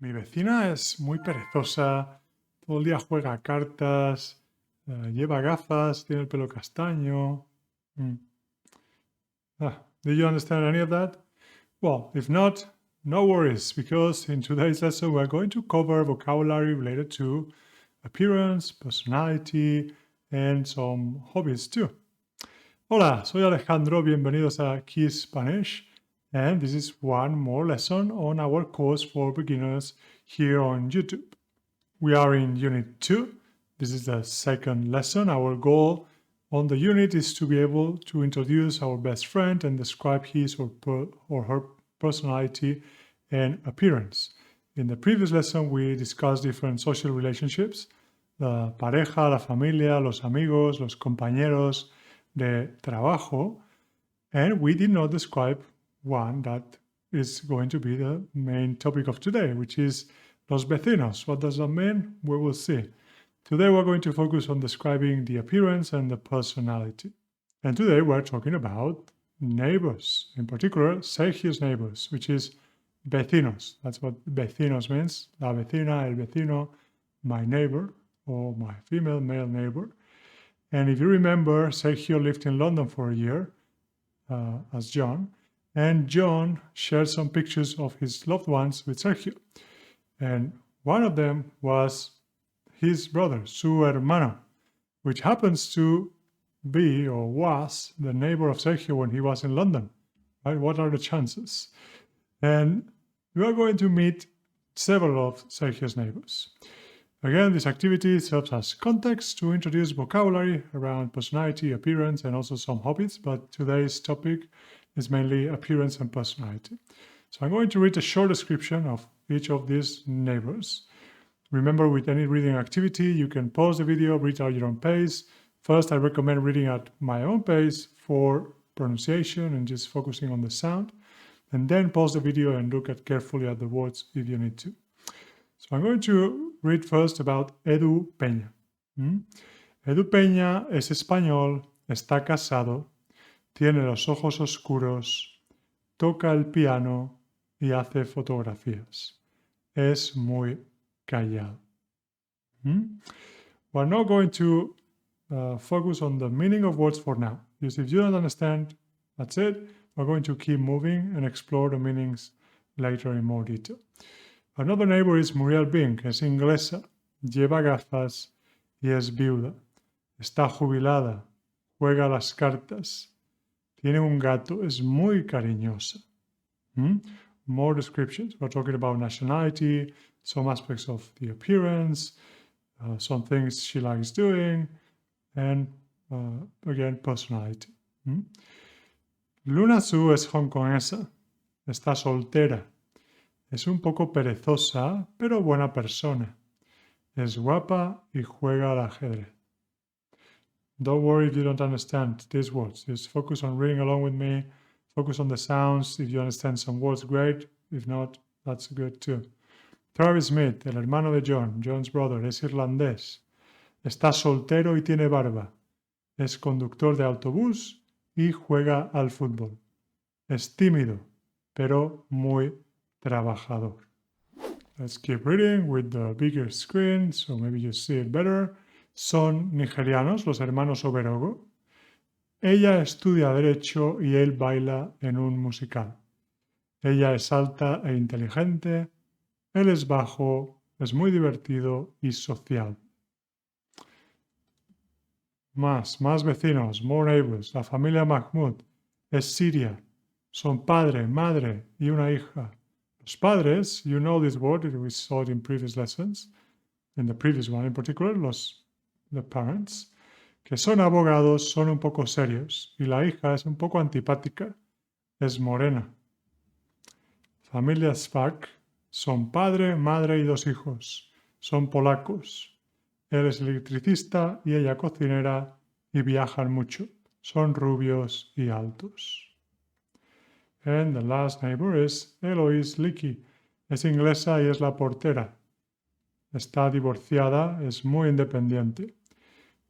Mi vecina es muy perezosa, todo el día juega a cartas, lleva gafas, tiene el pelo castaño. Mm. Did you understand any of that? Well, if not, no worries, because in today's lesson we're going to cover vocabulary related to appearance, personality, and some hobbies too. Hola, soy Alejandro, bienvenidos a Key Spanish, and this is one more lesson on our course for beginners here on YouTube. We are in Unit 2. This is the second lesson. Our goal on the unit is to be able to introduce our best friend and describe his or her personality and appearance. In the previous lesson, we discussed different social relationships, la pareja, la familia, los amigos, los compañeros de trabajo, and we did not describe one that is going to be the main topic of today, which is los vecinos. What does that mean? We will see. Today we're going to focus on describing the appearance and the personality. And today we're talking about neighbors, in particular Sergio's neighbors, which is vecinos. That's what vecinos means. La vecina, el vecino, my neighbor, or my female male neighbor. And if you remember, Sergio lived in London for a year as John, and John shared some pictures of his loved ones with Sergio. And one of them was his brother, su hermano, which happens to be or was the neighbor of Sergio when he was in London. Right? What are the chances? And we are going to meet several of Sergio's neighbors. Again, this activity serves as context to introduce vocabulary around personality, appearance, and also some hobbies, but today's topic is mainly appearance and personality. So I'm going to read a short description of each of these neighbors. Remember, with any reading activity, you can pause the video, read at your own pace. First, I recommend reading at my own pace for pronunciation and just focusing on the sound. And then pause the video and look carefully at the words if you need to. So I'm going to read first about Edu Peña. Edu Peña es español, está casado, tiene los ojos oscuros, toca el piano y hace fotografías. Es muy callado. We're not going to focus on the meaning of words for now. Because if you don't understand, that's it. We're going to keep moving and explore the meanings later in more detail. Another neighbor is Muriel Bing, es inglesa, lleva gafas y es viuda. Está jubilada, juega las cartas, tiene un gato, es muy cariñosa. More descriptions. We're talking about nationality, some aspects of the appearance, some things she likes doing, and again, personality. Luna Su es hongkonesa, está soltera. Es un poco perezosa, pero buena persona. Es guapa y juega al ajedrez. Don't worry if you don't understand these words. Just focus on reading along with me. Focus on the sounds. If you understand some words, great. If not, that's good too. Travis Smith, el hermano de John, John's brother, es irlandés. Está soltero y tiene barba. Es conductor de autobús y juega al fútbol. Es tímido, pero muy trabajador. Let's keep reading with the bigger screen so maybe you see it better. Son nigerianos, los hermanos Oberogo. Ella estudia Derecho y él baila en un musical. Ella es alta e inteligente. Él es bajo, es muy divertido y social. Más vecinos, more neighbors. La familia Mahmoud es siria. Son padre, madre y una hija. Los padres, you know this word, we saw it in previous lessons, in the previous one in particular, the parents, que son abogados, son un poco serios, y la hija es un poco antipática, es morena. Familia Spark, son padre, madre y dos hijos, son polacos. Él es electricista y ella cocinera y viajan mucho, son rubios y altos. And the last neighbor is Eloise Leakey. Es inglesa y es la portera. Está divorciada, es muy independiente.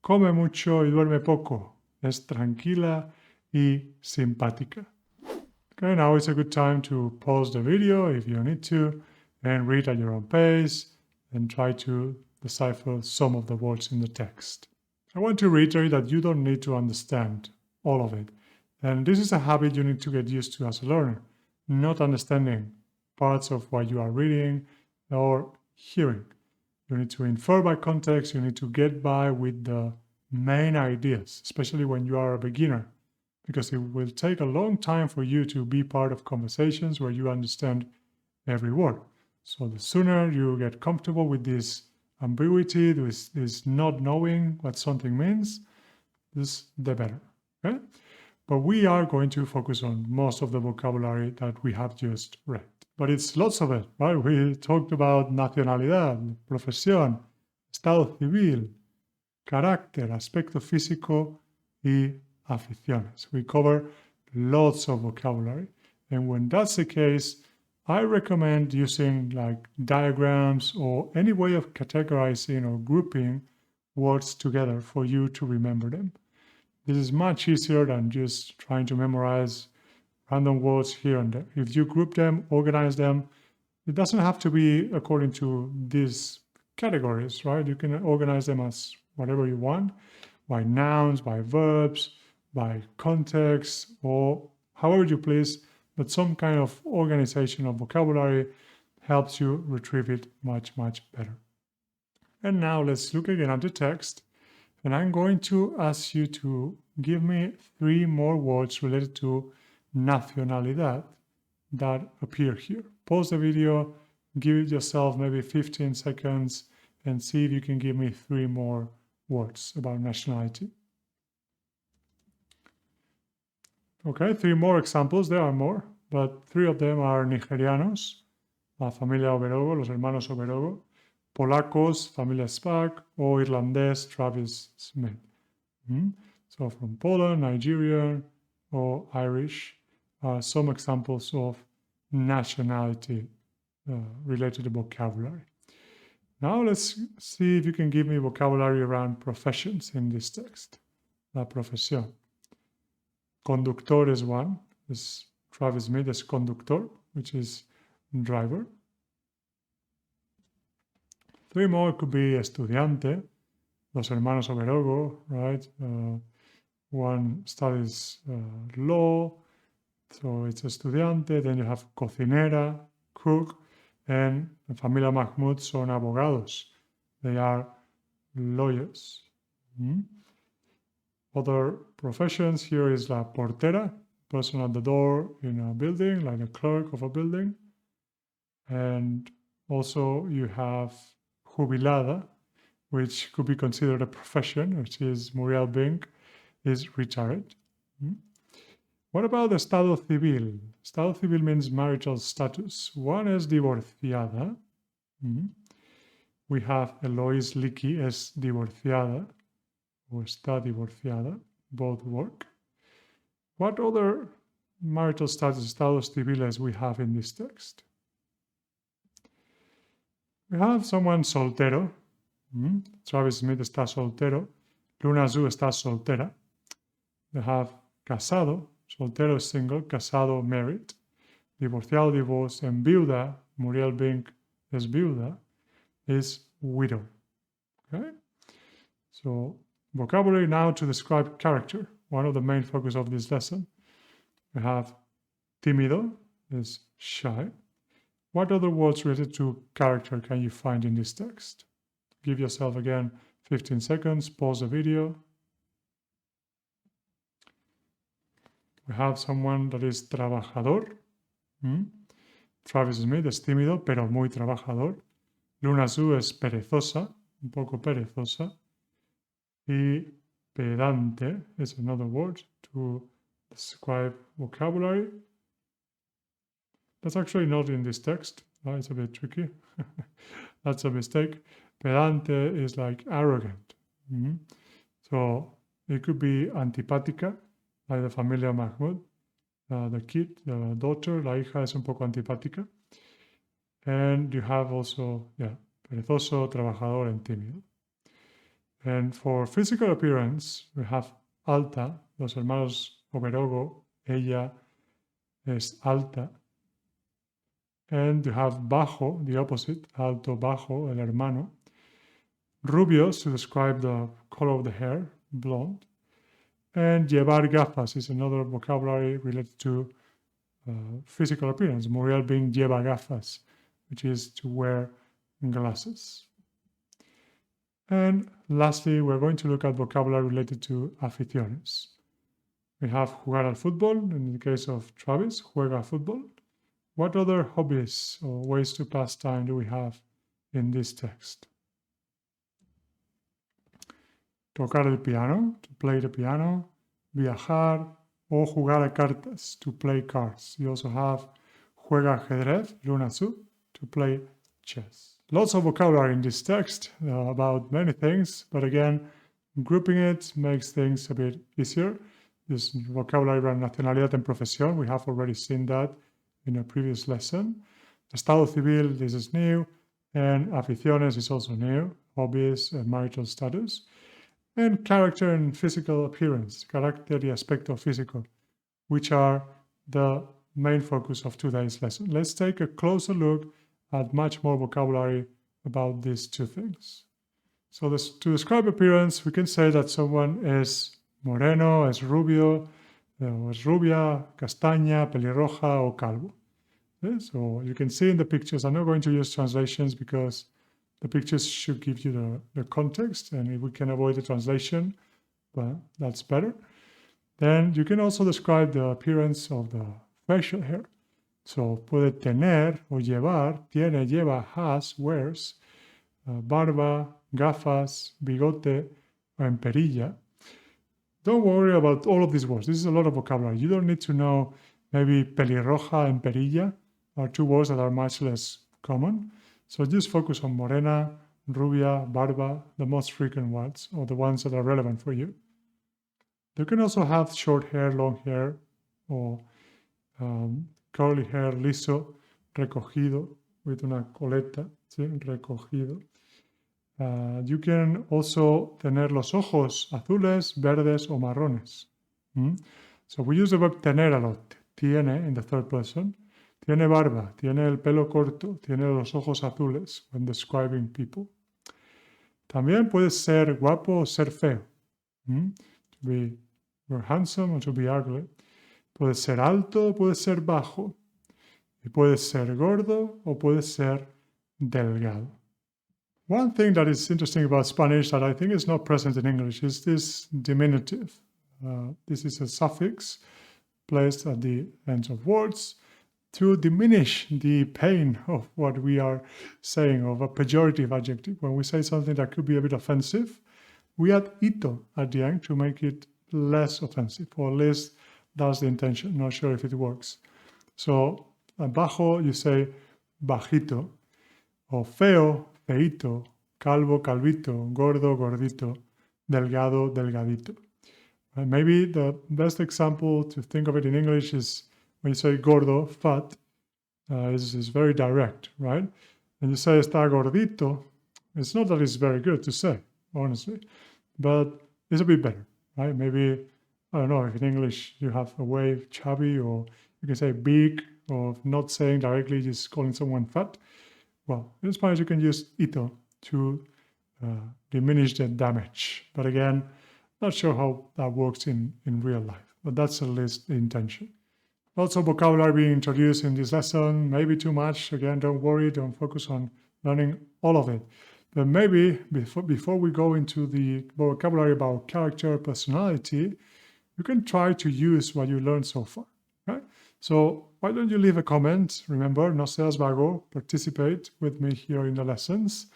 Come mucho y duerme poco. Es tranquila y simpática. Okay, now is a good time to pause the video if you need to and read at your own pace and try to decipher some of the words in the text. I want to reiterate that you don't need to understand all of it. And this is a habit you need to get used to as a learner, not understanding parts of what you are reading or hearing. You need to infer by context, you need to get by with the main ideas, especially when you are a beginner, because it will take a long time for you to be part of conversations where you understand every word. So the sooner you get comfortable with this ambiguity, this not knowing what something means, the better. Okay? But we are going to focus on most of the vocabulary that we have just read. But it's lots of it, right? We talked about nacionalidad, profesión, estado civil, carácter, aspecto físico y aficiones. We cover lots of vocabulary. And when that's the case, I recommend using like diagrams or any way of categorizing or grouping words together for you to remember them. This is much easier than just trying to memorize random words here and there. If you group them, organize them, it doesn't have to be according to these categories, right? You can organize them as whatever you want, by nouns, by verbs, by context, or however you please, but some kind of organization of vocabulary helps you retrieve it much, much better. And now let's look again at the text. And I'm going to ask you to give me 3 more words related to nacionalidad that appear here. Pause the video, give yourself maybe 15 seconds, and see if you can give me 3 more words about nationality. Okay, 3 more examples. There are more, but 3 of them are nigerianos, la familia Oberogo, los hermanos Oberogo, polacos, familia Spack, or irlandés, Travis Smith. So from Poland, Nigerian, or Irish, some examples of nationality related to vocabulary. Now let's see if you can give me vocabulary around professions in this text. La profesión. Conductor is one. This Travis Smith is conductor, which is driver. 3 more could be estudiante, los hermanos Oberogo, right? One studies law, so it's estudiante. Then you have cocinera, cook, and la familia Mahmoud son abogados. They are lawyers. Other professions here is la portera, person at the door in a building, like a clerk of a building. And also you have jubilada, which could be considered a profession, which is Muriel Bink, is retired. What about the estado civil? Estado civil means marital status. One is divorciada. We have Eloise Leakey es divorciada, or está divorciada. Both work. What other marital status, estados civiles, we have in this text? We have someone soltero. Travis Smith está soltero. Luna Zhu está soltera. We have casado. Soltero is single. Casado, married. Divorciado, divorced. And viuda, Muriel Bink es viuda, is widow. Okay? So vocabulary now to describe character. One of the main focus of this lesson. We have tímido is shy. What other words related to character can you find in this text? Give yourself again 15 seconds, pause the video. We have someone that is trabajador. Travis Smith es tímido, pero muy trabajador. Luna Zhu es perezosa, un poco perezosa. Y pedante is another word to describe vocabulary. That's actually not in this text. It's a bit tricky. That's a mistake. Pedante is like arrogant. So it could be antipática, like the familia Mahmoud. The kid, the daughter, la hija es un poco antipática. And you have also, perezoso, trabajador, and tímido. And for physical appearance, we have alta, los hermanos Oberogo, ella es alta. And you have bajo, the opposite, alto, bajo, el hermano. Rubios to describe the color of the hair, blonde. And llevar gafas is another vocabulary related to physical appearance. Muriel being lleva gafas, which is to wear glasses. And lastly, we're going to look at vocabulary related to aficiones. We have jugar al fútbol, in the case of Travis, juega fútbol. What other hobbies or ways to pass time do we have in this text? Tocar el piano, to play the piano, viajar, o jugar a cartas, to play cards. You also have juega ajedrez, Luna Su, to play chess. Lots of vocabulary in this text about many things, but again, grouping it makes things a bit easier. This vocabulary around nacionalidad and profesión, we have already seen that in a previous lesson. Estado civil, this is new, and aficiones is also new, hobbies and marital status. And character and physical appearance, carácter y aspecto físico, which are the main focus of today's lesson. Let's take a closer look at much more vocabulary about these two things. So to describe appearance, we can say that someone is moreno, es rubio, es rubia, castaña, pelirroja, o calvo. Okay? So you can see in the pictures, I'm not going to use translations because the pictures should give you the context, and if we can avoid the translation, well, that's better. Then you can also describe the appearance of the facial hair. So puede tener o llevar, tiene, lleva, has, wears, barba, gafas, bigote, o emperilla. Don't worry about all of these words. This is a lot of vocabulary. You don't need to know maybe pelirroja and perilla are two words that are much less common. So just focus on morena, rubia, barba, the most frequent ones, or the ones that are relevant for you. You can also have short hair, long hair, or curly hair, liso, recogido, with una coleta, ¿sí? Recogido. You can also tener los ojos azules, verdes, o marrones. So we use the verb tener a lot, tiene in the third person. Tiene barba, tiene el pelo corto, tiene los ojos azules when describing people. También puede ser guapo o ser feo. To be handsome or to be ugly. Puede ser alto o puede ser bajo. Y puede ser gordo o puede ser delgado. One thing that is interesting about Spanish that I think is not present in English is this diminutive. This is a suffix placed at the ends of words to diminish the pain of what we are saying, of a pejorative adjective. When we say something that could be a bit offensive, we add ito at the end to make it less offensive, or at least that's the intention. Not sure if it works. So, bajo, you say bajito, or feo, feito, calvo, calvito, gordo, gordito, delgado, delgadito. Maybe the best example to think of it in English is when you say gordo, fat, is very direct, right? And you say está gordito, it's not that it's very good to say, honestly, but it's a bit better, right? Maybe, I don't know, if in English you have a way chubby, or you can say big, or not saying directly, just calling someone fat. Well, in Spanish you can use ito to diminish the damage. But again, not sure how that works in real life, but that's at least the intention. Lots of vocabulary being introduced in this lesson, maybe too much. Again, don't worry, don't focus on learning all of it. But maybe before we go into the vocabulary about character, personality, you can try to use what you learned so far, right? So why don't you leave a comment? Remember, no seas vago, participate with me here in the lessons,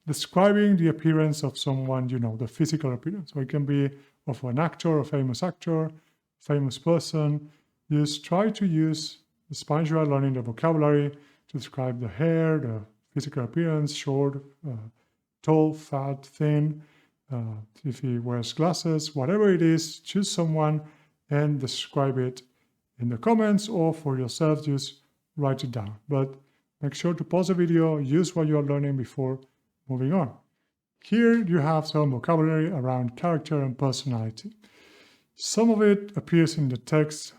describing the appearance of someone you know, the physical appearance. So it can be of an actor, a famous actor, famous person. Just try to use the Spanish you are learning, the vocabulary, to describe the hair, the physical appearance, short, tall, fat, thin, if he wears glasses, whatever it is, choose someone and describe it in the comments, or for yourself, just write it down. But make sure to pause the video, use what you are learning before moving on. Here you have some vocabulary around character and personality. Some of it appears in the text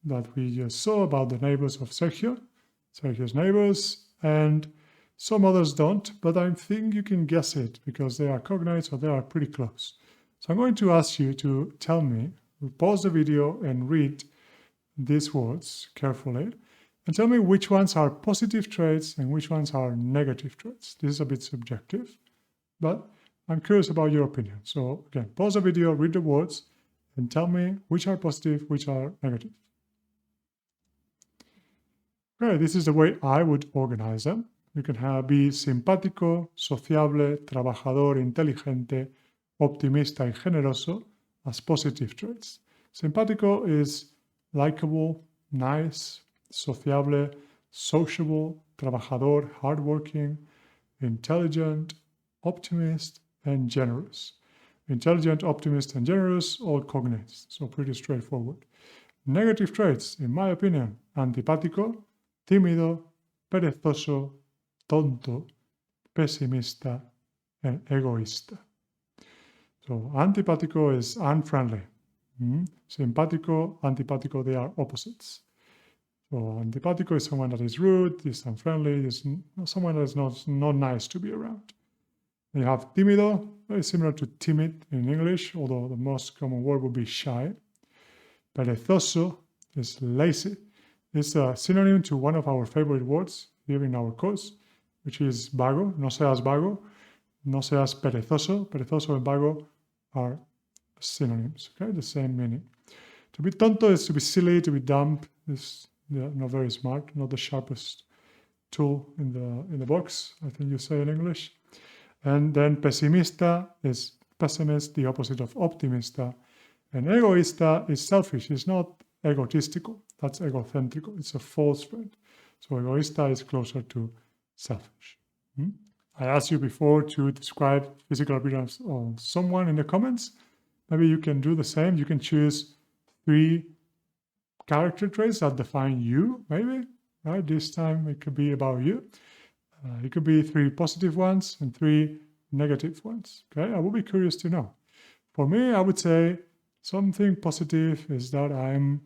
that we just saw about the neighbors of Sergio. Sergio's neighbors, and some others don't, but I think you can guess it because they are cognates or they are pretty close. So I'm going to ask you to tell me, pause the video and read these words carefully, and tell me which ones are positive traits and which ones are negative traits. This is a bit subjective, but I'm curious about your opinion. So again, pause the video, read the words, and tell me which are positive, which are negative. Okay, this is the way I would organize them. You can be simpático, sociable, trabajador, inteligente, optimista y generoso as positive traits. Simpático is likable, nice, sociable, sociable, trabajador, hardworking, intelligent, optimist, and generous. Intelligent, optimist, and generous, all cognates, so pretty straightforward. Negative traits, in my opinion, antipático, tímido, perezoso, tonto, pesimista, and egoísta. So antipático is unfriendly. Simpático, antipático, they are opposites. So antipático is someone that is rude, is unfriendly, is someone that is not nice to be around. You have tímido, very similar to timid in English, although the most common word would be shy. Perezoso is lazy. It's a synonym to one of our favorite words here in our course, which is vago. No seas vago, no seas perezoso. Perezoso and vago are synonyms, okay? The same meaning. To be tonto is to be silly, to be dumb, is not very smart, not the sharpest tool in the box, I think you say in English. And then pesimista is pessimist, the opposite of optimista. And egoísta is selfish, it's not egotistical, that's egocentrical, it's a false friend. So egoísta is closer to selfish. I asked you before to describe physical appearance of someone in the comments. Maybe you can do the same. You can choose 3 character traits that define you, maybe, right? This time it could be about you. It could be 3 positive ones and 3 negative ones, okay? I would be curious to know. For me, I would say something positive is that I'm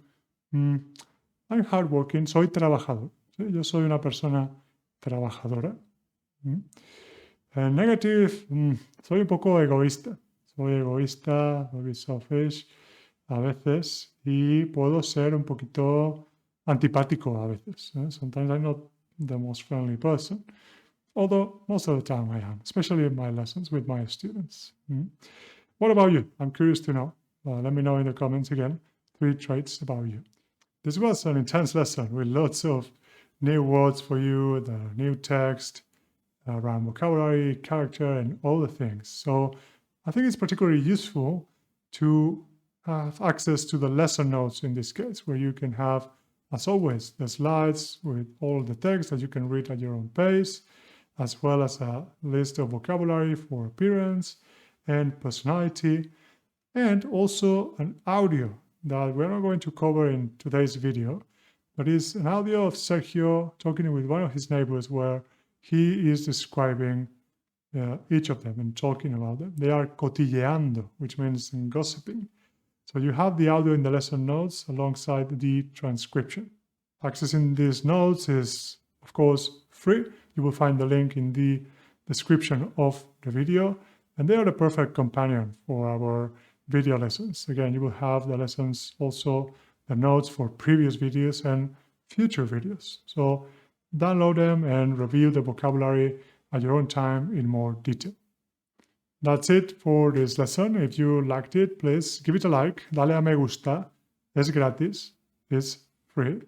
hardworking, soy trabajador. ¿Sí? Yo soy una persona trabajadora. And negative, soy un poco egoísta. Soy egoísta, maybe selfish a veces, y puedo ser un poquito antipático a veces. Sometimes I'm not the most friendly person, although most of the time I am, especially in my lessons with my students. What about you? I'm curious to know. Let me know in the comments again, 3 traits about you. This was an intense lesson with lots of new words for you, the new text around vocabulary, character, and all the things. So I think it's particularly useful to have access to the lesson notes in this case, where you can have, as always, the slides with all the text that you can read at your own pace, as well as a list of vocabulary for appearance and personality, and also an audio that we're not going to cover in today's video, but is an audio of Sergio talking with one of his neighbors where he is describing each of them and talking about them. They are cotilleando, which means gossiping. So you have the audio in the lesson notes alongside the transcription. Accessing these notes is, of course, free. You will find the link in the description of the video, and they are the perfect companion for our video lessons. Again, you will have the lessons, also the notes for previous videos and future videos. So download them and review the vocabulary at your own time in more detail. That's it for this lesson. If you liked it, please give it a like. Dale a me gusta. Es gratis. It's free.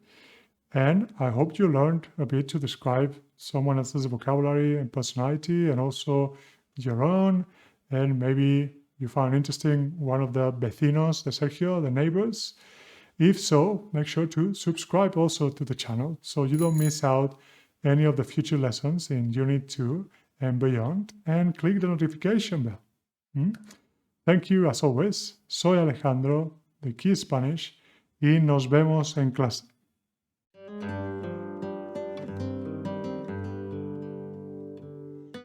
And I hope you learned a bit to describe someone else's vocabulary and personality, and also your own. And maybe you found interesting one of the vecinos de Sergio, the neighbors. If so, make sure to subscribe also to the channel so you don't miss out any of the future lessons in Unit 2 and beyond, and click the notification bell. Thank you as always. Soy Alejandro de Key Spanish y nos vemos en clase.